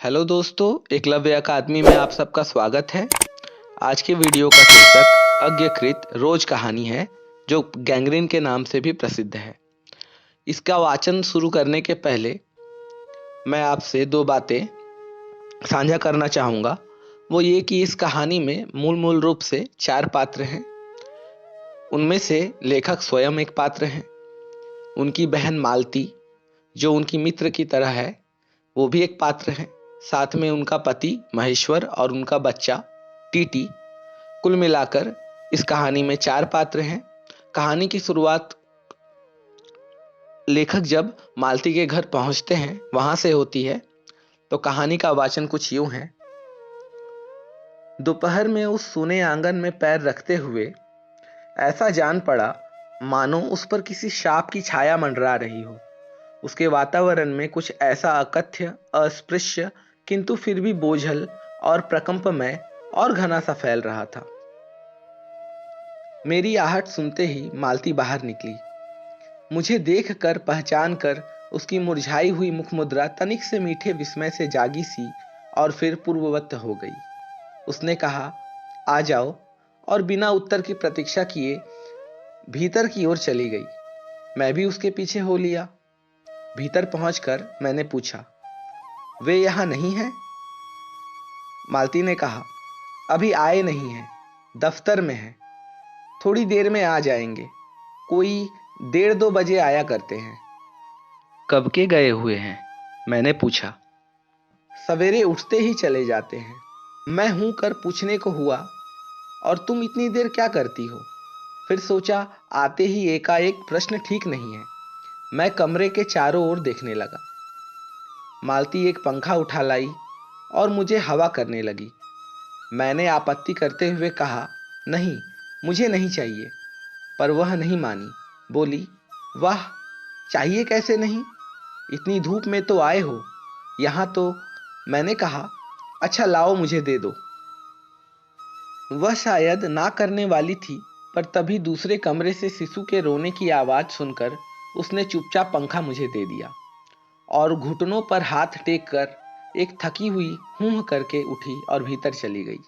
Hello दोस्तों, एकलव्य अकादमी में आप सबका स्वागत है। आज के वीडियो का शीर्षक अज्ञकृत रोज कहानी है, जो गैंग्रीन के नाम से भी प्रसिद्ध है। इसका वाचन शुरू करने के पहले मैं आपसे दो बातें साझा करना चाहूँगा। वो ये कि इस कहानी में मूल रूप से 4 पात्र हैं। उनमें से लेखक स्वयं एक पात्र हैं। उनकी बहन मालती, जो उनकी मित्र की तरह है, वो भी एक पात्र है। साथ में उनका पति महेश्वर और उनका बच्चा टीटी। कुल मिलाकर इस कहानी में 4 पात्र हैं। कहानी की शुरुआत लेखक जब मालती के घर पहुंचते हैं वहां से होती है। तो कहानी का वाचन कुछ यूं है। दोपहर में उस सूने आंगन में पैर रखते हुए ऐसा जान पड़ा मानो उस पर किसी शाप की छाया मंडरा रही हो। उसके वातावरण में कुछ ऐसा अकथ्य, अस्पृश्य, किंतु फिर भी बोझल और प्रकंपमय और घना सा फैल रहा था। मेरी आहट सुनते ही मालती बाहर निकली। मुझे देखकर, पहचान कर उसकी मुरझाई हुई मुखमुद्रा तनिक से मीठे विस्मय से जागी सी और फिर पूर्ववत हो गई। उसने कहा, आ जाओ, और बिना उत्तर की प्रतीक्षा किए भीतर की ओर चली गई। मैं भी उसके पीछे हो लिया। भीतर पहुंचकर मैंने पूछा, वे यहां नहीं हैं? मालती ने कहा, अभी आए नहीं हैं, दफ्तर में हैं, थोड़ी देर में आ जाएंगे। कोई 1:30-2 बजे आया करते हैं। कब के गए हुए हैं? मैंने पूछा। सवेरे उठते ही चले जाते हैं। मैं हूं कर पूछने को हुआ, और तुम इतनी देर क्या करती हो? फिर सोचा, आते ही एकाएक प्रश्न ठीक नहीं है। मैं कमरे के चारों ओर देखने लगा। मालती एक पंखा उठा लाई और मुझे हवा करने लगी। मैंने आपत्ति करते हुए कहा, नहीं, मुझे नहीं चाहिए। पर वह नहीं मानी। बोली, वाह, चाहिए कैसे नहीं? इतनी धूप में तो आए हो यहां तो। मैंने कहा, अच्छा लाओ, मुझे दे दो। वह शायद ना करने वाली थी, पर तभी दूसरे कमरे से शिशु के रोने की आवाज सुनकर उसने चुपचाप पंखा मुझे दे दिया और घुटनों पर हाथ टेक कर एक थकी हुई हूं करके उठी और भीतर चली गई।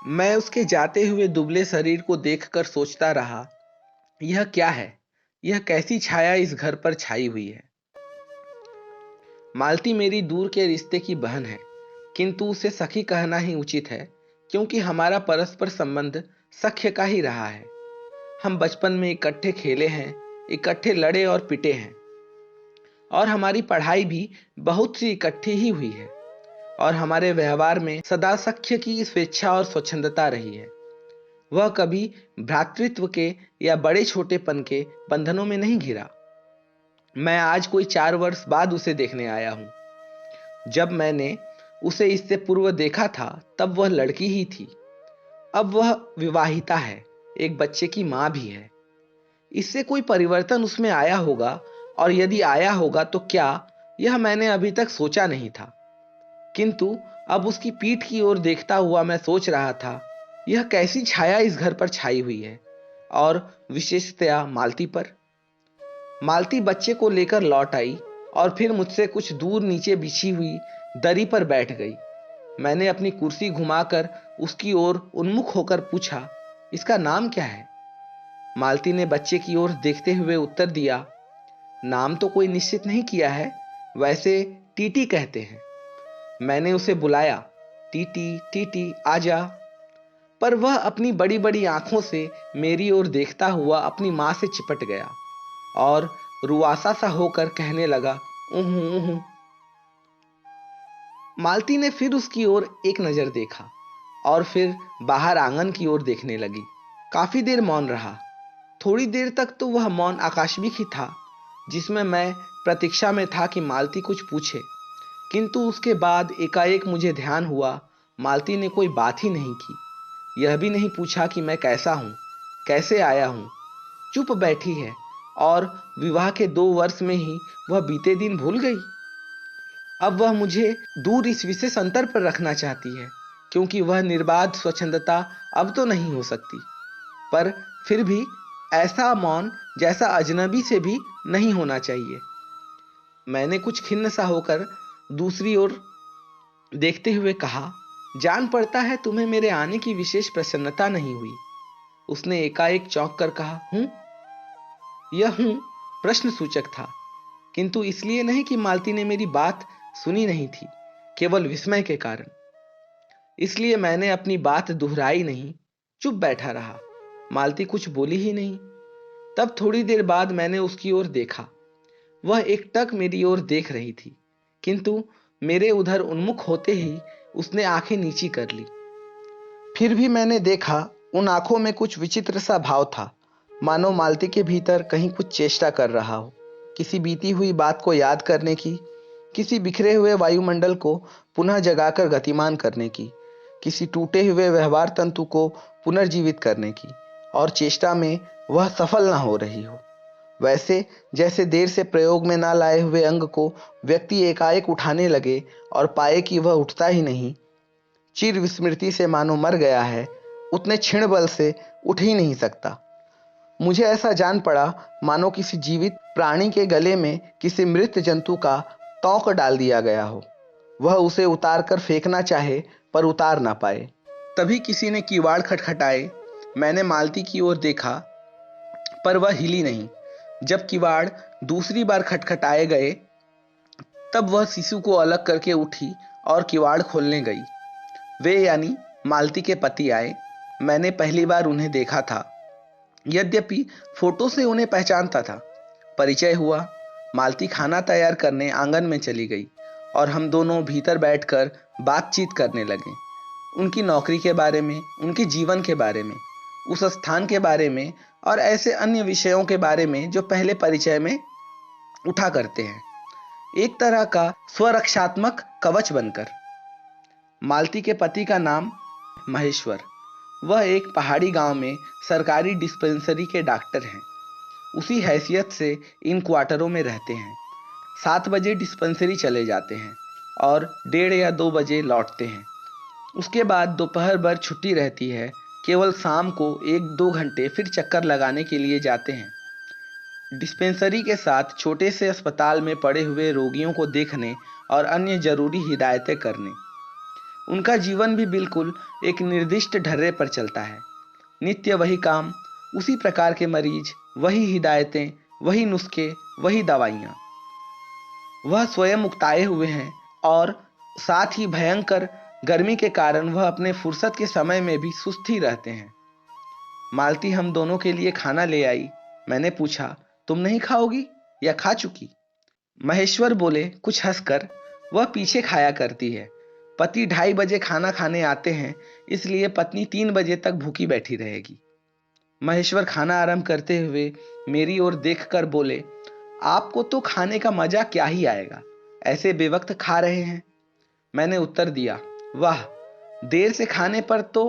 मैं उसके जाते हुए दुबले शरीर को देखकर सोचता रहा, यह क्या है? यह कैसी छाया इस घर पर छाई हुई है? मालती मेरी दूर के रिश्ते की बहन है, किंतु उसे सखी कहना ही उचित है, क्योंकि हमारा परस्पर संबंध सख्य का ही रहा है। हम बचपन में इकट्ठे खेले हैं, इकट्ठे लड़े और पिटे हैं, और हमारी पढ़ाई भी बहुत सी इकट्ठी ही हुई है, और हमारे व्यवहार में सदा सख्य की स्वेच्छा और स्वच्छंदता रही है। वह कभी भ्रातृत्व के या बड़े छोटेपन के बंधनों में नहीं घिरा। मैं आज कोई 4 वर्ष बाद उसे देखने आया हूं। जब मैंने उसे इससे पूर्व देखा था तब वह लड़की ही थी। अब वह विवाहिता है, एक बच्चे की मां भी है। इससे कोई परिवर्तन उसमें आया होगा, और यदि आया होगा तो क्या, यह मैंने अभी तक सोचा नहीं था। किंतु अब उसकी पीठ की ओर देखता हुआ मैं सोच रहा था, यह कैसी छाया इस घर पर छाई हुई है, और विशेषतया मालती पर। मालती बच्चे को लेकर लौट आई और फिर मुझसे कुछ दूर नीचे बिछी हुई दरी पर बैठ गई। मैंने अपनी कुर्सी घुमाकर उसकी ओर उन्मुख होकर पूछा, इसका नाम क्या है? मालती ने बच्चे की ओर देखते हुए उत्तर दिया, नाम तो कोई निश्चित नहीं किया है, वैसे टीटी कहते हैं। मैंने उसे बुलाया, टीटी टीटी आजा। पर वह अपनी बड़ी बड़ी आंखों से मेरी ओर देखता हुआ अपनी मां से चिपट गया और रुआसा सा होकर कहने लगा, ऊहू ऊहू। मालती ने फिर उसकी ओर एक नजर देखा और फिर बाहर आंगन की ओर देखने लगी। काफी देर मौन रहा। थोड़ी देर तक तो वह मौन आकस्मिक ही था, जिसमें मैं प्रतीक्षा में था कि मालती कुछ पूछे। किंतु उसके बाद एकाएक मुझे ध्यान हुआ, मालती ने कोई बात ही नहीं की। यह भी नहीं पूछा कि मैं कैसा हूं, कैसे आया हूं। चुप बैठी है, और विवाह के 2 वर्ष में ही वह बीते दिन भूल गई। अब वह मुझे दूर इस विशेष अंतर पर रखना चाहती है, क्योंकि वह निर्बाध स्वच्छंदता अब तो नहीं हो सकती। पर फिर भी ऐसा मौन जैसा अजनबी से भी नहीं होना चाहिए। मैंने कुछ खिन्न सा होकर दूसरी ओर देखते हुए कहा, जान पड़ता है तुम्हें मेरे आने की विशेष प्रसन्नता नहीं हुई। उसने एकाएक चौंक कर कहा, हूं? यह हूं प्रश्न सूचक था, किंतु इसलिए नहीं कि मालती ने मेरी बात सुनी नहीं थी, केवल विस्मय के कारण। इसलिए मैंने अपनी बात दोहराई नहीं, चुप बैठा रहा। मालती कुछ बोली ही नहीं। तब थोड़ी देर बाद मैंने उसकी ओर देखा। वह एकटक मेरी ओर देख रही थी, किंतु मेरे उधर उन्मुख होते ही उसने आंखें नीची कर ली। फिर भी मैंने देखा, उन आंखों में कुछ विचित्र सा भाव था, मानो मालती के भीतर कहीं कुछ चेष्टा कर रहा हो, किसी बीती हुई बात को याद करने की, किसी बिखरे हुए वायुमंडल को पुनः जगाकर गतिमान करने की, किसी टूटे हुए व्यवहार तंतु को पुनर्जीवित करने की, और चेष्टा में वह सफल न हो रही हो। वैसे जैसे देर से प्रयोग में ना लाए हुए अंग को व्यक्ति एकाएक उठाने लगे और पाए कि वह उठता ही नहीं, चिर विस्मृति से मानो मर गया है, उतने क्षीण बल से उठ ही नहीं सकता। मुझे ऐसा जान पड़ा मानो किसी जीवित प्राणी के गले में किसी मृत जंतु का तौक डाल दिया गया हो। वह उसे उतार कर फेंकना चाहे पर उतार ना पाए। तभी किसी ने किवाड़ खटखटाए। मैंने मालती की ओर देखा, पर वह हिली नहीं। जब किवाड़ दूसरी बार खटखटाए गए, तब वह शिशु को अलग करके उठी और किवाड़ खोलने गई। वे यानी मालती के पति आए। मैंने पहली बार उन्हें देखा था, यद्यपि फोटो से उन्हें पहचानता था। परिचय हुआ। मालती खाना तैयार करने आंगन में चली गई और हम दोनों भीतर बैठकर बातचीत करने लगे। उनकी नौकरी के बारे में, उनके जीवन के बारे में, उस स्थान के बारे में और ऐसे अन्य विषयों के बारे में जो पहले परिचय में उठा करते हैं, एक तरह का स्वरक्षात्मक कवच बनकर। मालती के पति का नाम महेश्वर। वह एक पहाड़ी गांव में सरकारी डिस्पेंसरी के डॉक्टर हैं। उसी हैसियत से इन क्वार्टरों में रहते हैं। 7 बजे डिस्पेंसरी चले जाते हैं और 1:30 या 2 बजे लौटते हैं। उसके बाद दोपहर भर छुट्टी रहती है। केवल शाम को 1-2 घंटे फिर चक्कर लगाने के लिए जाते हैं। डिस्पेंसरी के साथ छोटे से अस्पताल में पड़े हुए रोगियों को देखने और अन्य जरूरी हिदायतें करने। उनका जीवन भी बिल्कुल एक निर्दिष्ट ढर्रे पर चलता है। नित्य वही काम, उसी प्रकार के मरीज, वही हिदायतें, वही नुस्खे, वही दवाइयाँ। वह स्वयं उकताए हुए हैं और साथ ही भयंकर गर्मी के कारण वह अपने फुर्सत के समय में भी सुस्त ही रहते हैं। मालती हम दोनों के लिए खाना ले आई। मैंने पूछा, तुम नहीं खाओगी या खा चुकी? महेश्वर बोले कुछ हंसकर, वह पीछे खाया करती है। पति 2:30 बजे खाना खाने आते हैं, इसलिए पत्नी 3 बजे तक भूखी बैठी रहेगी। महेश्वर खाना आरंभ करते हुए मेरी ओर देखकर बोले, आपको तो खाने का मजा क्या ही आएगा, ऐसे बेवक्त खा रहे हैं। मैंने उत्तर दिया, वाह, देर से खाने पर तो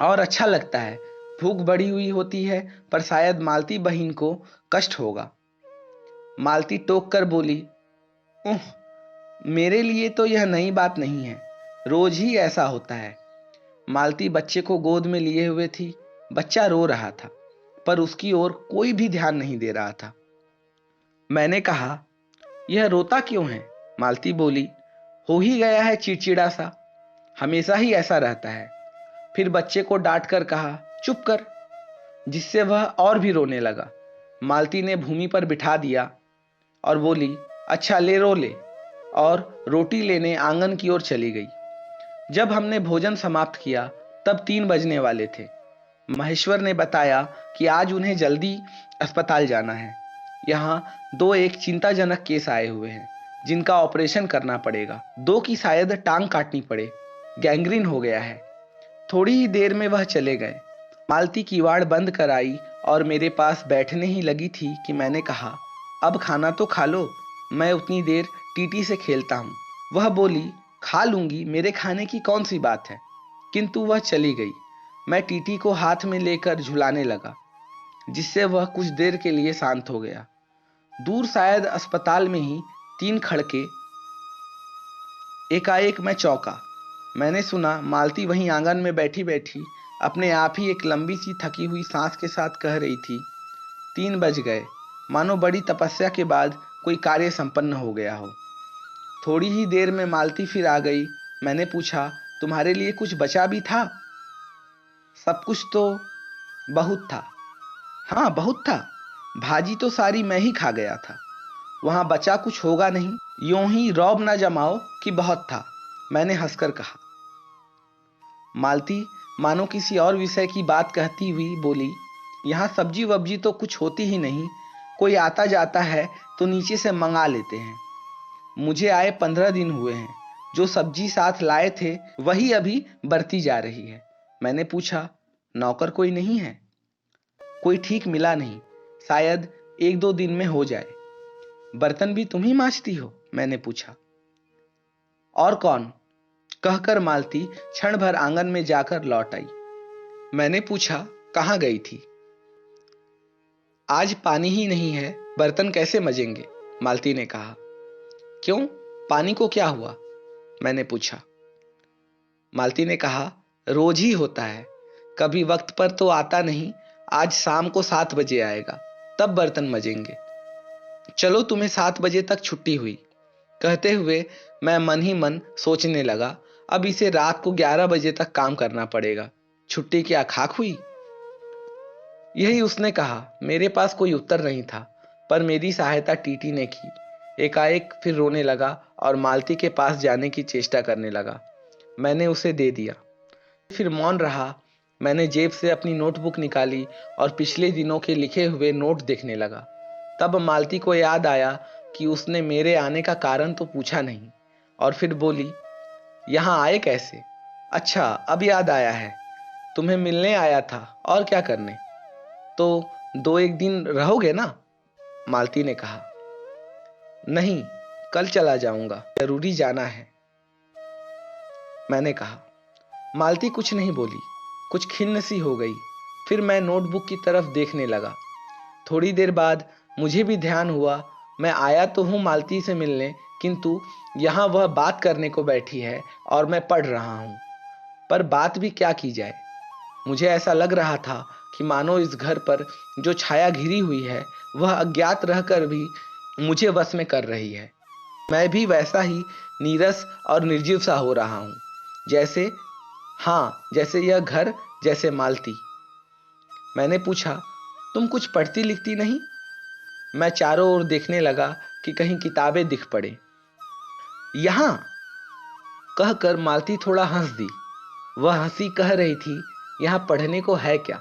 और अच्छा लगता है। भूख बढ़ी हुई होती है, पर शायद मालती बहन को कष्ट होगा। मालती टोक कर बोली, उह, मेरे लिए तो यह नई बात नहीं है, रोज ही ऐसा होता है। मालती बच्चे को गोद में लिए हुए थी। बच्चा रो रहा था, पर उसकी ओर कोई भी ध्यान नहीं दे रहा था। मैंने कहा, यह रोता क्यों है? मालती बोली, हो ही गया है चिड़चिड़ा सा, हमेशा ही ऐसा रहता है। फिर बच्चे को डांट कर कहा, चुप कर, जिससे वह और भी रोने लगा। मालती ने भूमि पर बिठा दिया और बोली, अच्छा ले, रो ले, और रोटी लेने आंगन की ओर चली गई। जब हमने भोजन समाप्त किया, तब 3 बजने वाले थे। महेश्वर ने बताया कि आज उन्हें जल्दी अस्पताल जाना है। यहाँ 2 एक चिंताजनक केस आए हुए हैं, जिनका ऑपरेशन करना पड़ेगा। 2 की शायद टांग काटनी पड़े, गैंग्रीन हो गया है। थोड़ी ही देर में वह चले गए। मालती किवाड़ बंद कर आई और मेरे पास बैठने ही लगी थी कि मैंने कहा, अब खाना तो खा लो, मैं उतनी देर टीटी से खेलता हूँ। वह बोली, खा लूंगी, मेरे खाने की कौन सी बात है। किंतु वह चली गई। मैं टीटी को हाथ में लेकर झुलाने लगा, जिससे वह कुछ देर के लिए शांत हो गया। दूर शायद अस्पताल में ही 3 खड़के। एकाएक मैं चौंका। मैंने सुना मालती वहीं आंगन में बैठी बैठी अपने आप ही एक लंबी सी थकी हुई सांस के साथ कह रही थी, 3 बज गए, मानो बड़ी तपस्या के बाद कोई कार्य संपन्न हो गया हो। थोड़ी ही देर में मालती फिर आ गई। मैंने पूछा, तुम्हारे लिए कुछ बचा भी था? सब कुछ तो बहुत था। हाँ, बहुत था। भाजी तो सारी मैं ही खा गया था। वहां बचा कुछ होगा नहीं। यूं ही रौब न जमाओ कि बहुत था, मैंने हंसकर कहा। मालती मानो किसी और विषय की बात कहती हुई बोली, यहाँ सब्जी वब्जी तो कुछ होती ही नहीं। कोई आता जाता है तो नीचे से मंगा लेते हैं। मुझे आए 15 दिन हुए हैं। जो सब्जी साथ लाए थे वही अभी बरती जा रही है। मैंने पूछा, नौकर कोई नहीं है? कोई ठीक मिला नहीं, शायद 1-2 दिन में हो जाए। बर्तन भी तुम ही मांजती हो? मैंने पूछा। और कौन? कहकर मालती क्षण भर आंगन में जाकर लौट आई। मैंने पूछा, कहाँ गई थी? आज पानी ही नहीं है, बर्तन कैसे मजेंगे? मालती ने कहा। क्यों, पानी को क्या हुआ? मैंने पूछा। मालती ने कहा, रोज ही होता है, कभी वक्त पर तो आता नहीं। आज शाम को 7 बजे आएगा, तब बर्तन मजेंगे। चलो, तुम्हें 7 बजे तक छुट्टी हुई। कहते हुए मैं मन ही मन सोचने लगा, अब इसे रात को 11 बजे तक काम करना पड़ेगा। छुट्टी क्या खाक हुई? यही उसने कहा। मेरे पास कोई उत्तर नहीं था, पर मेरी सहायता टीटी ने की। एकाएक फिर रोने लगा और मालती के पास जाने की चेष्टा करने लगा। मैंने उसे दे दिया। फिर मौन रहा। मैंने जेब से अपनी नोटबुक निकाली और पिछले दिनों के लिखे हुए नोट देखने लगा। तब मालती को याद आया कि उसने मेरे आने का कारण तो पूछा नहीं, और फिर बोली, यहाँ आए कैसे? अच्छा, अब याद आया है, तुम्हें मिलने आया था, और क्या करने। तो 2-1 दिन रहोगे ना? मालती ने कहा। नहीं, कल चला जाऊंगा, जरूरी जाना है, मैंने कहा। मालती कुछ नहीं बोली, कुछ खिन्न सी हो गई। फिर मैं नोटबुक की तरफ देखने लगा। थोड़ी देर बाद मुझे भी ध्यान हुआ, मैं आया तो हूं मालती से मिलने, किंतु यहाँ वह बात करने को बैठी है और मैं पढ़ रहा हूं। पर बात भी क्या की जाए। मुझे ऐसा लग रहा था कि मानो इस घर पर जो छाया घिरी हुई है वह अज्ञात रहकर भी मुझे वश में कर रही है। मैं भी वैसा ही नीरस और निर्जीव सा हो रहा हूं, जैसे, हाँ, जैसे यह घर, जैसे मालती। मैंने पूछा, तुम कुछ पढ़ती लिखती नहीं? मैं चारों ओर देखने लगा कि कहीं किताबें दिख पड़े। यहाँ, कहकर मालती थोड़ा हंस दी। वह हंसी कह रही थी, यहाँ पढ़ने को है क्या?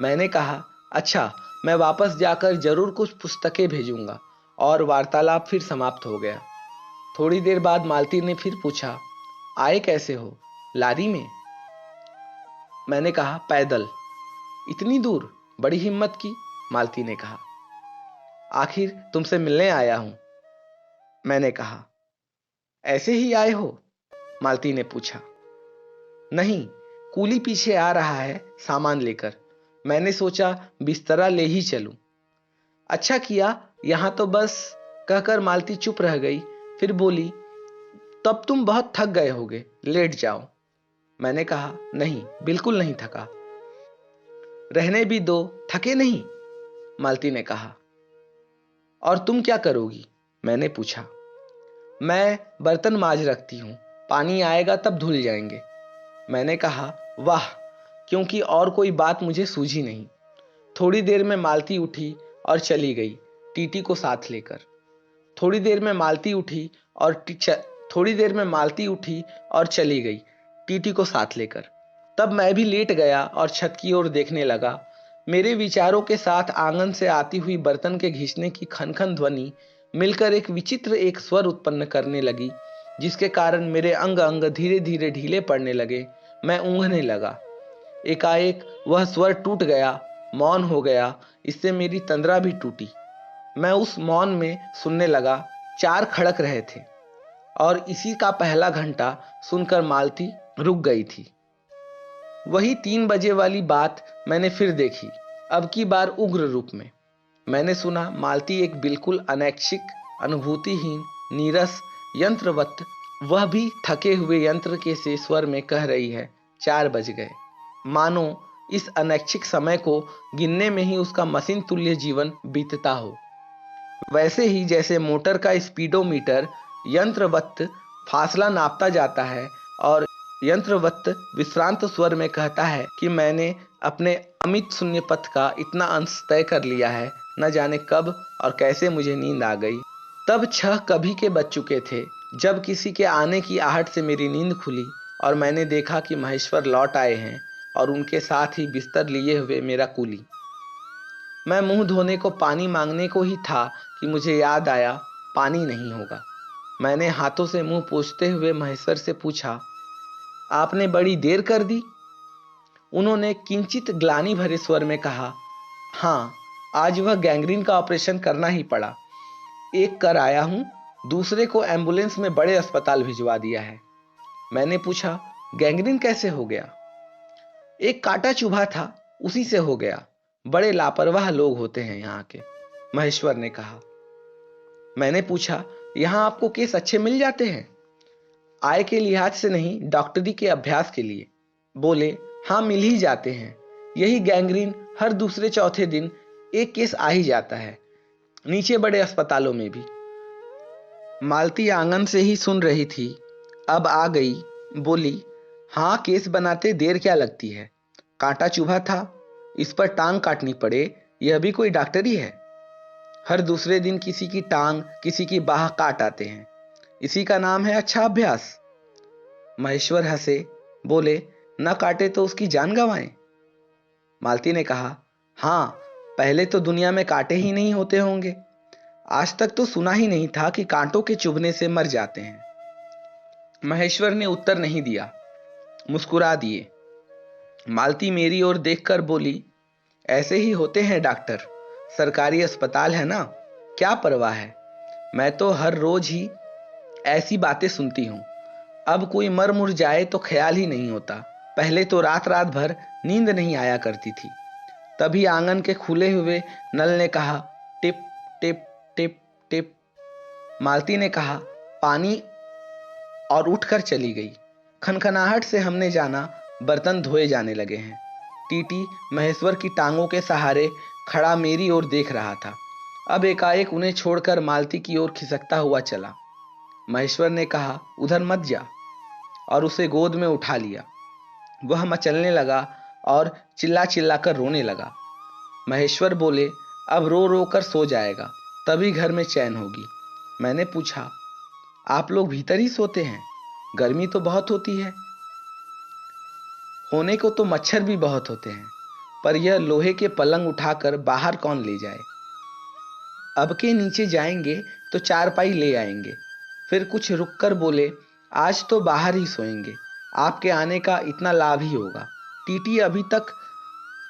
मैंने कहा, अच्छा, मैं वापस जाकर जरूर कुछ पुस्तकें भेजूंगा। और वार्तालाप फिर समाप्त हो गया। थोड़ी देर बाद मालती ने फिर पूछा, आए कैसे हो? लारी में? मैंने कहा, पैदल। इतनी दूर? बड़ी हिम्मत की, मालती ने कहा। आखिर तुमसे मिलने आया हूं, मैंने कहा। ऐसे ही आए हो? मालती ने पूछा। नहीं, कूली पीछे आ रहा है सामान लेकर। मैंने सोचा बिस्तरा ले ही चलूं। अच्छा किया, यहां तो बस, कहकर मालती चुप रह गई। फिर बोली, तब तुम बहुत थक गए होगे, लेट जाओ। मैंने कहा, नहीं, बिल्कुल नहीं थका। रहने भी दो, थके नहीं, मालती ने कहा। और तुम क्या करोगी? मैंने पूछा। मैं बर्तन माज रखती हूं, पानी आएगा तब धुल जाएंगे, मैंने कहा। वाह, क्योंकि और कोई बात मुझे सूझी नहीं। थोड़ी देर में मालती उठी और चली गई, टीटी को साथ लेकर। थोड़ी देर में मालती उठी और थोड़ी देर में मालती उठी और चली गई, टीटी को साथ लेकर। तब मैं भी लेट गया और छत की ओर देखने लगा। मेरे विचारों के साथ आंगन से आती हुई बर्तन के घिसने की खनखन ध्वनि मिलकर एक विचित्र एक स्वर उत्पन्न करने लगी, जिसके कारण मेरे अंग अंग धीरे धीरे ढीले पड़ने लगे। मैं ऊँघने लगा। एकाएक वह स्वर टूट गया, मौन हो गया। इससे मेरी तंद्रा भी टूटी। मैं उस मौन में सुनने लगा। 4 खड़क रहे थे और इसी का पहला घंटा सुनकर मालती रुक गई थी। वही 3 बजे वाली बात मैंने फिर देखी, अब की बार उग्र रूप में। मैंने सुना मालती एक बिल्कुल अनैच्छिक, अनुभूतिहीन, नीरस, यंत्रवत, वह भी थके हुए यंत्र के से स्वर में कह रही है, 4 बज गए। मानो इस अनैच्छिक समय को गिनने में ही उसका मशीन तुल्य जीवन बीतता हो। वैसे ही जैसे मोटर का स्पीडोमीटर यंत्रवत फासला नापता जाता है और यंत्रवत विश्रांत स्वर में कहता है कि मैंने अपने अमित शून्य पथ का इतना अंश तय कर लिया है, न जाने कब और कैसे मुझे नींद आ गई। तब 6 कभी के बज चुके थे जब किसी के आने की आहट से मेरी नींद खुली और मैंने देखा कि महेश्वर लौट आए हैं और उनके साथ ही बिस्तर लिए हुए मेरा कूली। मैं मुंह धोने को पानी मांगने को ही था कि मुझे याद आया पानी नहीं होगा। मैंने हाथों से मुंह पोंछते हुए महेश्वर से पूछा, आपने बड़ी देर कर दी? उन्होंने किंचित ग्लानि भरे स्वर में कहा, हाँ, आज वह गैंग्रीन का ऑपरेशन करना ही पड़ा। एक कर आया हूं, दूसरे को एम्बुलेंस में बड़े अस्पताल भिजवा दिया है। मैंने पूछा, गैंग्रीन कैसे हो गया? एक कांटा चुभा था, उसी से हो गया। बड़े लापरवाह लोग होते हैं यहाँ के, महेश्वर ने कहा। मैंने पूछा, यहाँ आपको केस अच्छे मिल जाते हैं? आय के लिहाज से नहीं, डॉक्टरी के अभ्यास के लिए। बोले, हाँ, मिल ही जाते हैं। यही गैंग्रीन हर दूसरे चौथे दिन एक केस आ ही जाता है, नीचे बड़े अस्पतालों में भी। मालती आंगन से ही सुन रही थी, अब आ गई। बोली, हाँ, केस बनाते देर क्या लगती है? कांटा चुभा था, इस पर टांग काटनी पड़े, यह भी कोई डॉक्टरी है? हर दूसरे दिन किसी की टांग, किसी की बाह काट आते हैं। इसी का नाम है अच्छा अभ्यास। महेश्वर हंसे, बोले, न काटे तो उसकी जान गंवाएं। मालती ने कहा, हाँ, पहले तो दुनिया में कांटे ही नहीं होते होंगे। आज तक तो सुना ही नहीं था कि कांटों के चुभने से मर जाते हैं। महेश्वर ने उत्तर नहीं दिया, मुस्कुरा दिए। मालती मेरी ओर देखकर बोली, ऐसे ही होते हैं डॉक्टर, सरकारी अस्पताल है ना, क्या परवाह है। मैं तो हर रोज ही ऐसी बातें सुनती हूँ। अब कोई मर मुर जाए तो ख्याल ही नहीं होता। पहले तो रात रात भर नींद नहीं आया करती थी। तभी आंगन के खुले हुए नल ने कहा, टिप टिप टिप टिप। मालती ने कहा, पानी, और उठकर चली गई। खनखनाहट से हमने जाना बर्तन धोए जाने लगे हैं। टीटी महेश्वर की टांगों के सहारे खड़ा मेरी ओर देख रहा था। अब एकाएक उन्हें छोड़कर मालती की ओर खिसकता हुआ चला। महेश्वर ने कहा, उधर मत जा, और उसे गोद में उठा लिया। वह मचलने लगा और चिल्ला चिल्ला कर रोने लगा। महेश्वर बोले, अब रो रो कर सो जाएगा, तभी घर में चैन होगी। मैंने पूछा, आप लोग भीतर ही सोते हैं? गर्मी तो बहुत होती है। होने को तो मच्छर भी बहुत होते हैं, पर यह लोहे के पलंग उठाकर बाहर कौन ले जाए। अब के नीचे जाएंगे तो चारपाई ले आएंगे। फिर कुछ रुककर बोले, आज तो बाहर ही सोएंगे, आपके आने का इतना लाभ ही होगा। टीटी अभी तक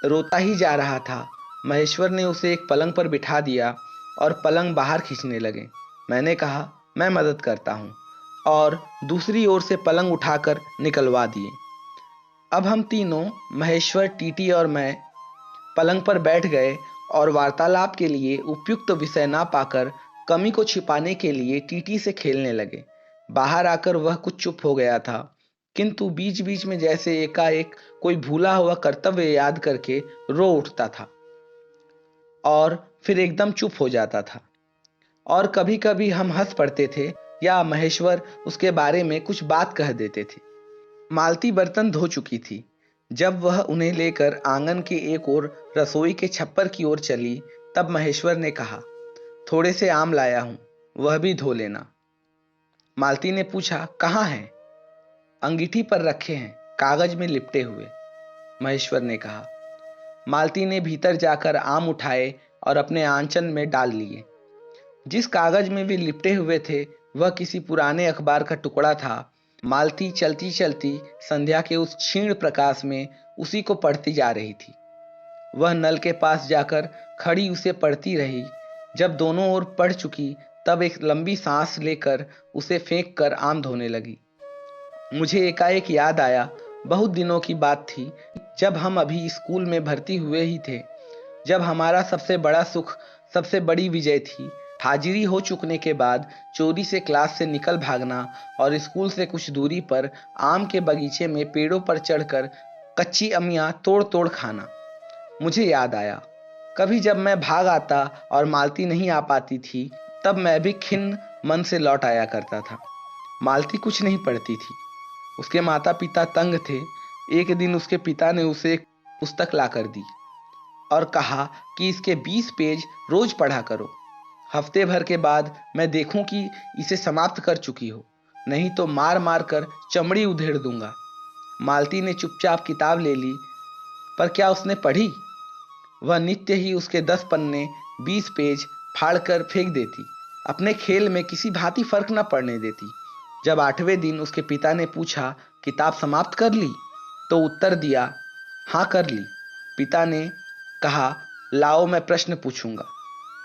रोता ही जा रहा था। महेश्वर ने उसे एक पलंग पर बिठा दिया और पलंग बाहर खींचने लगे। मैंने कहा, मैं मदद करता हूँ, और दूसरी ओर से पलंग उठाकर निकलवा दिए। अब हम तीनों, महेश्वर, टीटी और मैं, पलंग पर बैठ गए और वार्तालाप के लिए उपयुक्त विषय ना पाकर कमी को छिपाने के लिए टीटी से खेलने लगे। बाहर आकर वह कुछ चुप हो गया था, किंतु बीच बीच में जैसे एकाएक कोई भूला हुआ कर्तव्य याद करके रो उठता था और फिर एकदम चुप हो जाता था। और कभी कभी हम हंस पड़ते थे या महेश्वर उसके बारे में कुछ बात कह देते थे। मालती बर्तन धो चुकी थी। जब वह उन्हें लेकर आंगन के एक ओर रसोई के छप्पर की ओर चली, तब महेश्वर ने कहा, थोड़े से आम लाया हूं, वह भी धो लेना। मालती ने पूछा, कहाँ हैं? अंगीठी पर रखे हैं, कागज में लिपटे हुए, महेश्वर ने कहा। मालती ने भीतर जाकर आम उठाए और अपने आंचल में डाल लिए। जिस कागज में वे लिपटे हुए थे वह किसी पुराने अखबार का टुकड़ा था। मालती चलती चलती संध्या के उस क्षीण प्रकाश में उसी को पढ़ती जा रही थी। वह नल के पास जाकर खड़ी उसे पढ़ती रही। जब दोनों ओर पढ़ चुकी तब एक लंबी सांस लेकर उसे फेंक कर आम धोने लगी। मुझे एकाएक याद आया, बहुत दिनों की बात थी, जब हम अभी स्कूल में भर्ती हुए ही थे, जब हमारा सबसे बड़ा सुख, सबसे बड़ी विजय थी हाजिरी हो चुकने के बाद चोरी से क्लास से निकल भागना और स्कूल से कुछ दूरी पर आम के बगीचे में पेड़ों पर चढ़कर कच्ची अमियां तोड़ तोड़ खाना। मुझे याद आया, कभी जब मैं भाग आता और मालती नहीं आ पाती थी, तब मैं भी खिन्न मन से लौट आया करता था। मालती कुछ नहीं पढ़ती थी। उसके माता पिता तंग थे। एक दिन उसके पिता ने उसे एक पुस्तक ला कर दी और कहा कि इसके 20 पेज रोज पढ़ा करो। हफ्ते भर के बाद मैं देखूं कि इसे समाप्त कर चुकी हो, नहीं तो मार मार कर चमड़ी उधेड़ दूंगा। मालती ने चुपचाप किताब ले ली, पर क्या उसने पढ़ी? वह नित्य ही उसके 10 पन्ने 20 पेज फाड़ कर फेंक देती, अपने खेल में किसी भांति फर्क न पड़ने देती। जब 8वें दिन उसके पिता ने पूछा, किताब समाप्त कर ली? तो उत्तर दिया, हाँ कर ली। पिता ने कहा, लाओ मैं प्रश्न पूछूंगा।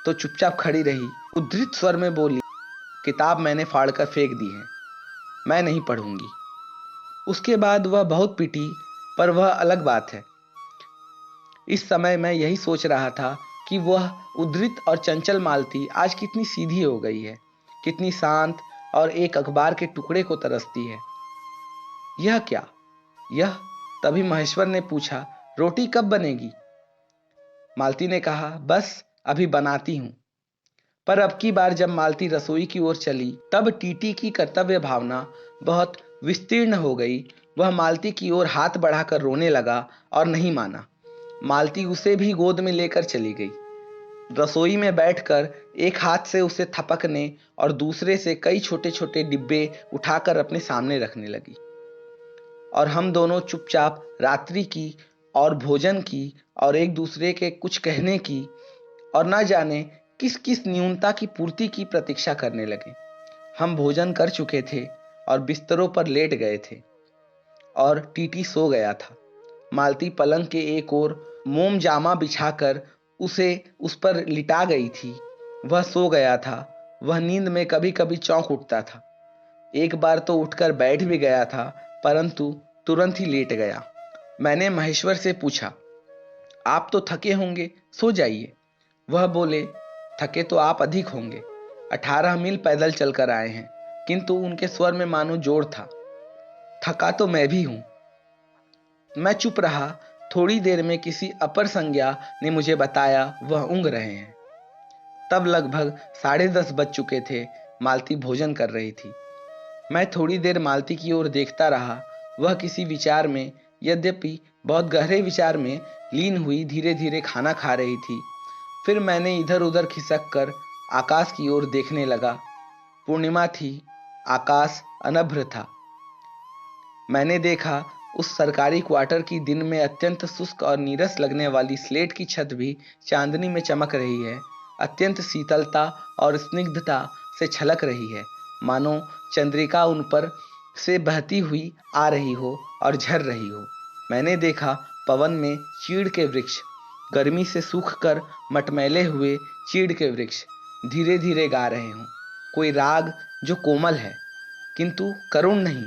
तो चुपचाप खड़ी रही, उद्धृत स्वर में बोली, किताब मैंने फाड़कर फेंक दी है, मैं नहीं पढ़ूंगी। उसके बाद वह बहुत पिटी, पर वह अलग बात है। इस समय मैं यही सोच रहा था कि वह उद्धृत और चंचल मालती आज कितनी सीधी हो गई है, कितनी शांत और एक अखबार के टुकड़े को तरसती है। यह क्या? यह तभी महेश्वर ने पूछा, रोटी कब बनेगी? मालती ने कहा, बस अभी बनाती हूं। पर अब की बार जब मालती रसोई की ओर चली, तब टीटी की कर्तव्य भावना बहुत विस्तीर्ण हो गई। वह मालती की ओर हाथ बढ़ाकर रोने लगा और नहीं माना। मालती उसे भी गोद में लेकर चली गई। रसोई में बैठकर एक हाथ से उसे थपकने और दूसरे से कई छोटे छोटे डिब्बे उठाकर अपने सामने रखने लगी। और हम दोनों चुपचाप रात्रि की और भोजन की और एक दूसरे के कुछ कहने की और न जाने किस किस न्यूनता की पूर्ति की प्रतीक्षा करने लगे। हम भोजन कर चुके थे और बिस्तरों पर लेट गए थे और टीटी सो गया था। मालती पलंग के एक ओर मोम जामा बिछाकर उसे उस पर लिटा गई थी। वह सो गया था। वह नींद में कभी कभी चौंक उठता था। एक बार तो उठकर बैठ भी गया था, परंतु तुरंत ही लेट गया। मैंने महेश्वर से पूछा, आप तो थके होंगे, सो जाइए। वह बोले, थके तो आप अधिक होंगे, 18 मील पैदल चलकर आए हैं। किंतु उनके स्वर में मानो जोर था। थका तो मैं भी हूं। मैं चुप रहा। थोड़ी देर में किसी अपर संज्ञा ने मुझे बताया वह ऊँघ रहे हैं। तब लगभग 10:30 बज चुके थे। मालती भोजन कर रही थी। मैं थोड़ी देर मालती की ओर देखता रहा। वह किसी विचार में, यद्यपि बहुत गहरे विचार में लीन हुई, धीरे धीरे खाना खा रही थी। फिर मैंने इधर उधर खिसक कर आकाश की ओर देखने लगा। पूर्णिमा थी, आकाश अनभ्र था। मैंने देखा उस सरकारी क्वार्टर की दिन में अत्यंत शुष्क और नीरस लगने वाली स्लेट की छत भी चांदनी में चमक रही है, अत्यंत शीतलता और स्निग्धता से छलक रही है, मानो चंद्रिका उन पर से बहती हुई आ रही हो और झर रही हो। मैंने देखा पवन में चीड़ के वृक्ष, गर्मी से सूख कर मटमैले हुए चीड़ के वृक्ष धीरे धीरे गा रहे हों कोई राग जो कोमल है किंतु करुण नहीं,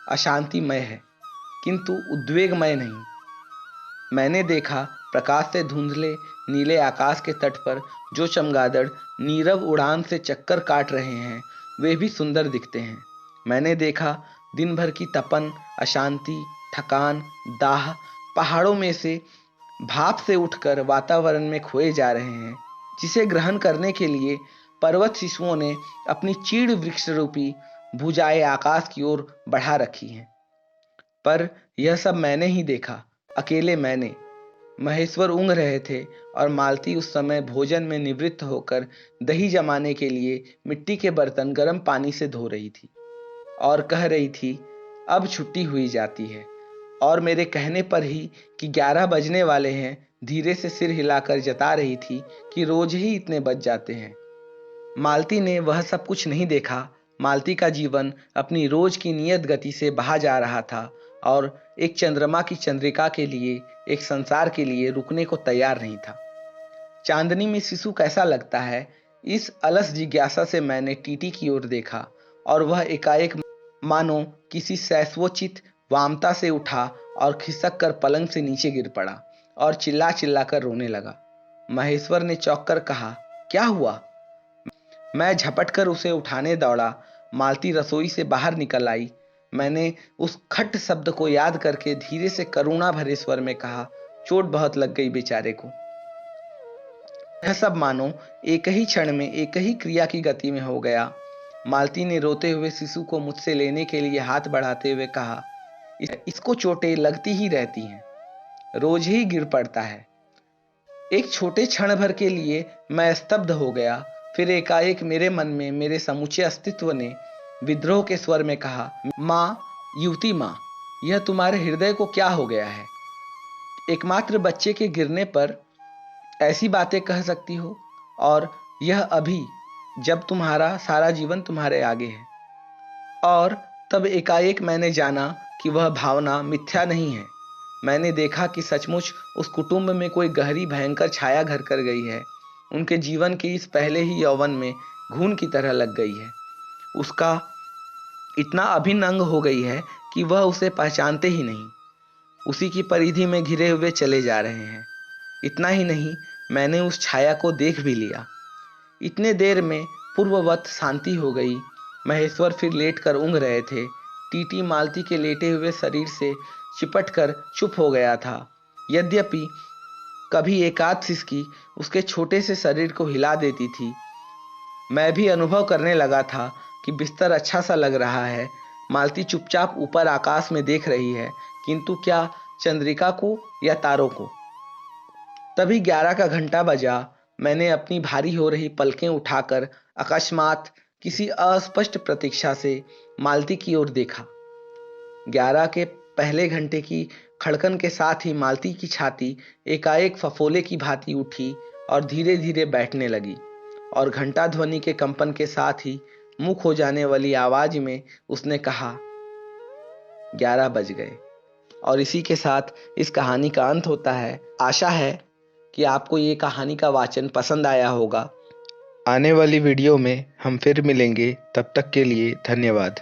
अशांतिमय है किंतु उद्वेगमय नहीं। मैंने देखा प्रकाश से धुंधले नीले आकाश के तट पर जो चमगादड़ नीरव उड़ान से चक्कर काट रहे हैं, वे भी सुंदर दिखते हैं। मैंने देखा दिन भर की तपन, अशांति, थकान, दाह पहाड़ों में से भाप से उठकर वातावरण में खोए जा रहे हैं, जिसे ग्रहण करने के लिए पर्वत शिशुओं ने अपनी चीड़ वृक्ष रूपी भुजाएं आकाश की ओर बढ़ा रखी हैं। पर यह सब मैंने ही देखा, अकेले मैंने। महेश्वर ऊँघ रहे थे और मालती उस समय भोजन में निवृत्त होकर दही जमाने के लिए मिट्टी के बर्तन गर्म पानी से धो रही थी और कह रही थी, अब छुट्टी हुई जाती है। और मेरे कहने पर ही कि 11 बजने वाले हैं, धीरे से सिर हिलाकर जता रही थी कि रोज ही इतने बज जाते हैं। मालती ने वह सब कुछ नहीं देखा। मालती का जीवन अपनी रोज की नियत गति से बहा जा रहा था और एक चंद्रमा की चंद्रिका के लिए, एक संसार के लिए रुकने को तैयार नहीं था। चांदनी में शिशु कैसा लगता है, इस अलस जिज्ञासा से मैंने टीटी की ओर देखा और वह एकाएक मानो किसी शैशवोचित वामता से उठा और खिसक कर पलंग से नीचे गिर पड़ा और चिल्ला चिल्ला कर रोने लगा। महेश्वर ने चौंक कर कहा, क्या हुआ? मैं झपट कर उसे उठाने दौड़ा। मालती रसोई से बाहर निकल आई। मैंने उस खट शब्द को याद करके धीरे से करुणा भरे स्वर में कहा, चोट बहुत लग गई बेचारे को। यह सब मानो एक ही क्षण में, एक ही क्रिया की गति में हो गया। मालती ने रोते हुए शिशु को मुझसे लेने के लिए हाथ बढ़ाते हुए कहा, इसको चोटें लगती ही रहती हैं, रोज ही गिर पड़ता है। एक छोटे क्षण भर के लिए मैं स्तब्ध हो गया। फिर एकाएक मेरे मन में मेरे समूचे अस्तित्व ने विद्रोह के स्वर में कहा, माँ, युवती माँ, यह तुम्हारे हृदय को क्या हो गया है? एकमात्र बच्चे के गिरने पर ऐसी बातें कह सकती हो, और यह अभी, जब तुम्हारा सारा जीवन तुम्हारे आगे है। और तब एकाएक मैंने जाना कि वह भावना मिथ्या नहीं है। मैंने देखा कि सचमुच उस कुटुंब में कोई गहरी भयंकर छाया घर कर गई है। उनके जीवन के इस पहले ही यौवन में घून की तरह लग गई है। उसका इतना अभिन्न अंग हो गई है कि वह उसे पहचानते ही नहीं, उसी की परिधि में घिरे हुए चले जा रहे हैं। इतना ही नहीं, मैंने उस छाया को देख भी लिया। इतने देर में पूर्ववत शांति हो गई। महेश्वर फिर लेट कर ऊँघ रहे थे। टीटी मालती के लेटे हुए शरीर से चिपट कर चुप हो गया था। यद्यपि कभी एकाध सिसकी उसके छोटे से शरीर को हिला देती थी। मैं भी अनुभव करने लगा था कि बिस्तर अच्छा सा लग रहा है। मालती चुपचाप ऊपर आकाश में देख रही है, किंतु क्या चंद्रिका को या तारों को। तभी 11 का घंटा बजा। मैंने अपनी भारी हो रही पलकें उठाकर अकस्मात किसी अस्पष्ट प्रतीक्षा से मालती की ओर देखा। 11 के पहले घंटे की खड़कन के साथ ही मालती की छाती एकाएक फफोले की भांति उठी और धीरे धीरे बैठने लगी, और घंटा ध्वनि के कंपन के साथ ही मुख हो जाने वाली आवाज में उसने कहा, 11 बज गए। और इसी के साथ इस कहानी का अंत होता है। आशा है कि आपको ये कहानी का वाचन पसंद आया होगा। आने वाली वीडियो में हम फिर मिलेंगे। तब तक के लिए धन्यवाद।